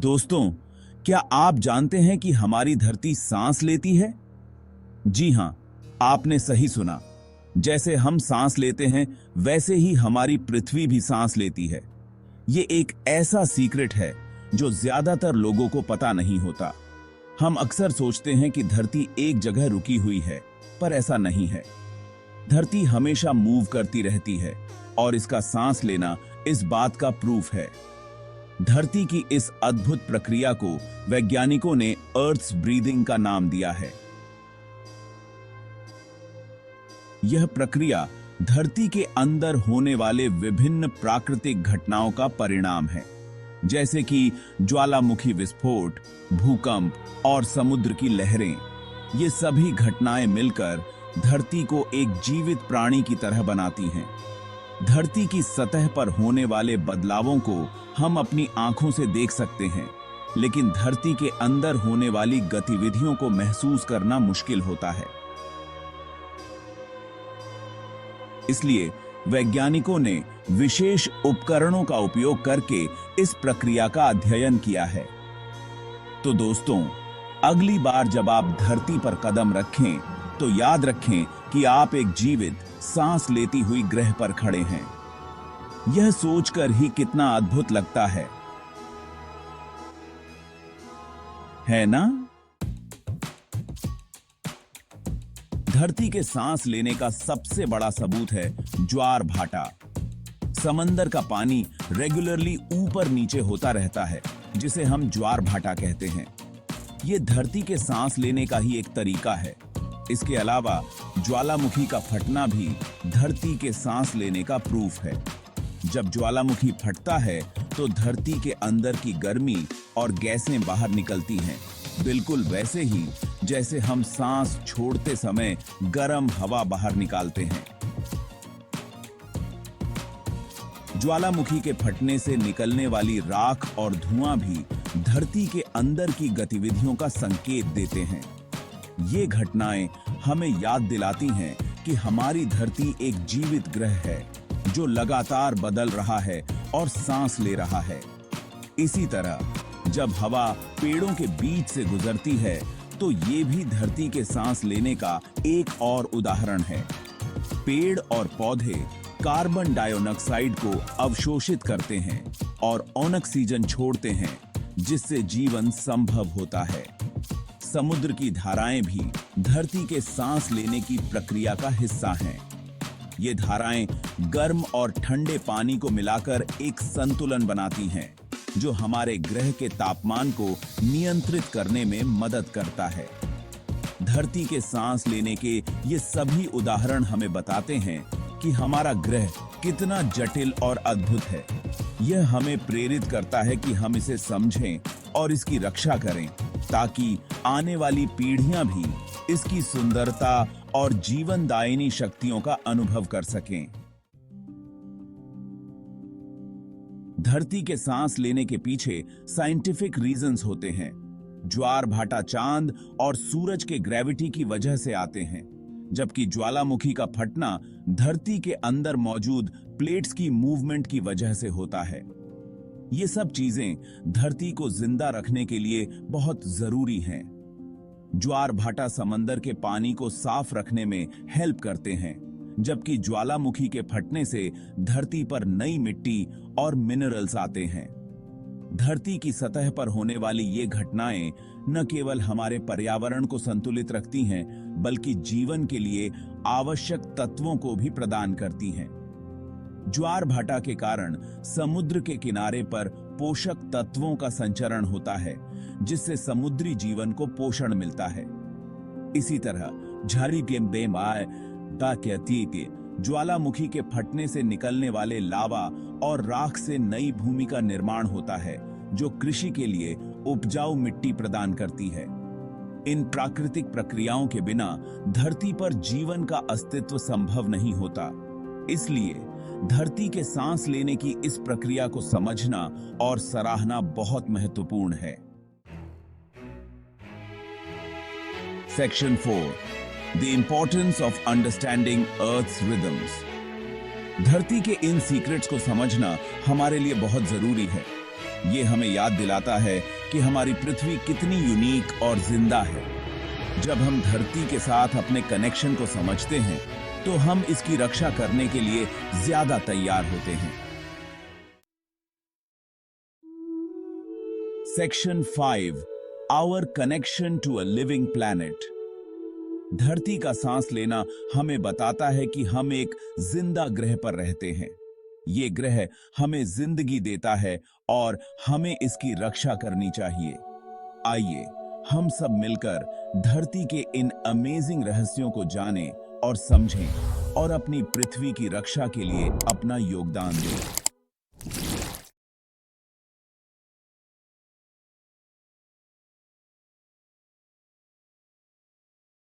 दोस्तों, क्या आप जानते हैं कि हमारी धरती सांस लेती है? जी हां, आपने सही सुना। जैसे हम सांस लेते हैं, वैसे ही हमारी पृथ्वी भी सांस लेती है। ये एक ऐसा सीक्रेट है जो ज्यादातर लोगों को पता नहीं होता। हम अक्सर सोचते हैं कि धरती एक जगह रुकी हुई है, पर ऐसा नहीं है। धरती हमेशा मूव करती रहती है और इसका सांस लेना इस बात का प्रूफ है। धरती की इस अद्भुत प्रक्रिया को वैज्ञानिकों ने अर्थ्स ब्रीदिंग का नाम दिया है। यह प्रक्रिया धरती के अंदर होने वाले विभिन्न प्राकृतिक घटनाओं का परिणाम है, जैसे कि ज्वालामुखी विस्फोट, भूकंप और समुद्र की लहरें। ये सभी घटनाएं मिलकर धरती को एक जीवित प्राणी की तरह बनाती हैं। धरती की सतह पर होने वाले बदलावों को हम अपनी आंखों से देख सकते हैं, लेकिन धरती के अंदर होने वाली गतिविधियों को महसूस करना मुश्किल होता है। इसलिए वैज्ञानिकों ने विशेष उपकरणों का उपयोग करके इस प्रक्रिया का अध्ययन किया है। तो दोस्तों, अगली बार जब आप धरती पर कदम रखें, तो याद रखें कि आप एक जीवित, सांस लेती हुई ग्रह पर खड़े हैं। यह सोचकर ही कितना अद्भुत लगता है ना? धरती के सांस लेने का सबसे बड़ा सबूत है ज्वार भाटा। समंदर का पानी रेगुलरली ऊपर नीचे होता रहता है, जिसे हम ज्वार भाटा कहते हैं। यह धरती के सांस लेने का ही एक तरीका है। इसके अलावा ज्वालामुखी का फटना भी धरती के सांस लेने का प्रूफ है। जब ज्वालामुखी फटता है तो धरती के अंदर की गर्मी और गैसें बाहर निकलती हैं, बिल्कुल वैसे ही जैसे हम सांस छोड़ते समय गर्म हवा बाहर निकालते हैं। ज्वालामुखी के फटने से निकलने वाली राख और धुआं भी धरती के अंदर की गतिविधियों का संकेत देते हैं। ये घटनाएं हमें याद दिलाती हैं कि हमारी धरती एक जीवित ग्रह है जो लगातार बदल रहा है और सांस ले रहा है। इसी तरह जब हवा पेड़ों के बीच से गुजरती है, तो ये भी धरती के सांस लेने का एक और उदाहरण है। पेड़ और पौधे कार्बन डाइऑक्साइड को अवशोषित करते हैं और ऑक्सीजन छोड़ते हैं, जिससे जीवन संभव होता है। समुद्र की धाराएं भी धरती के सांस लेने की प्रक्रिया का हिस्सा हैं। ये धाराएं गर्म और ठंडे पानी को मिलाकर एक संतुलन बनाती हैं, जो हमारे ग्रह के तापमान को नियंत्रित करने में मदद करता है। धरती के सांस लेने के ये सभी उदाहरण हमें बताते हैं कि हमारा ग्रह कितना जटिल और अद्भुत है। यह हमें प्रेरित करता है कि हम इसे समझें और इसकी रक्षा करें, ताकि आने वाली पीढ़ियां भी इसकी सुंदरता और जीवनदायिनी शक्तियों का अनुभव कर सकें। धरती के सांस लेने के पीछे साइंटिफिक रीजंस होते हैं। ज्वार भाटा चांद और सूरज के ग्रेविटी की वजह से आते हैं, जबकि ज्वालामुखी का फटना धरती के अंदर मौजूद प्लेट्स की मूवमेंट की वजह से होता है। ये सब चीजें धरती को जिंदा रखने के लिए बहुत जरूरी हैं। ज्वार भाटा समंदर के पानी को साफ रखने में हेल्प करते हैं, जबकि ज्वालामुखी के फटने से धरती पर नई मिट्टी और मिनरल्स आते हैं। धरती की सतह पर होने वाली ये घटनाएं न केवल हमारे पर्यावरण को संतुलित रखती हैं, बल्कि जीवन के लिए आवश्यक तत्वों को भी प्रदान करती हैं। ज्वार भाटा के कारण समुद्र के किनारे पर पोषक तत्वों का संचरण होता है, जिससे समुद्री जीवन को पोषण मिलता है। इसी तरह ज्वालामुखी के फटने से निकलने वाले लावा और राख से नई भूमि का निर्माण होता है, जो कृषि के लिए उपजाऊ मिट्टी प्रदान करती है। इन प्राकृतिक प्रक्रियाओं के बिना धरती पर जीवन का अस्तित्व संभव नहीं होता। इसलिए धरती के सांस लेने की इस प्रक्रिया को समझना और सराहना बहुत महत्वपूर्ण है। Section 4, The importance of understanding Earth's rhythms. धरती के इन सीक्रेट्स को समझना हमारे लिए बहुत जरूरी है। ये हमें याद दिलाता है कि हमारी पृथ्वी कितनी यूनिक और जिंदा है। जब हम धरती के साथ अपने कनेक्शन को समझते हैं, तो हम इसकी रक्षा करने के लिए ज्यादा तैयार होते हैं। Section 5, our connection to a living planet. धरती का सांस लेना हमें बताता है कि हम एक जिंदा ग्रह पर रहते हैं। ये ग्रह हमें जिंदगी देता है और हमें इसकी रक्षा करनी चाहिए। आइए हम सब मिलकर धरती के इन अमेजिंग रहस्यों को जानें और समझें और अपनी पृथ्वी की रक्षा के लिए अपना योगदान दें।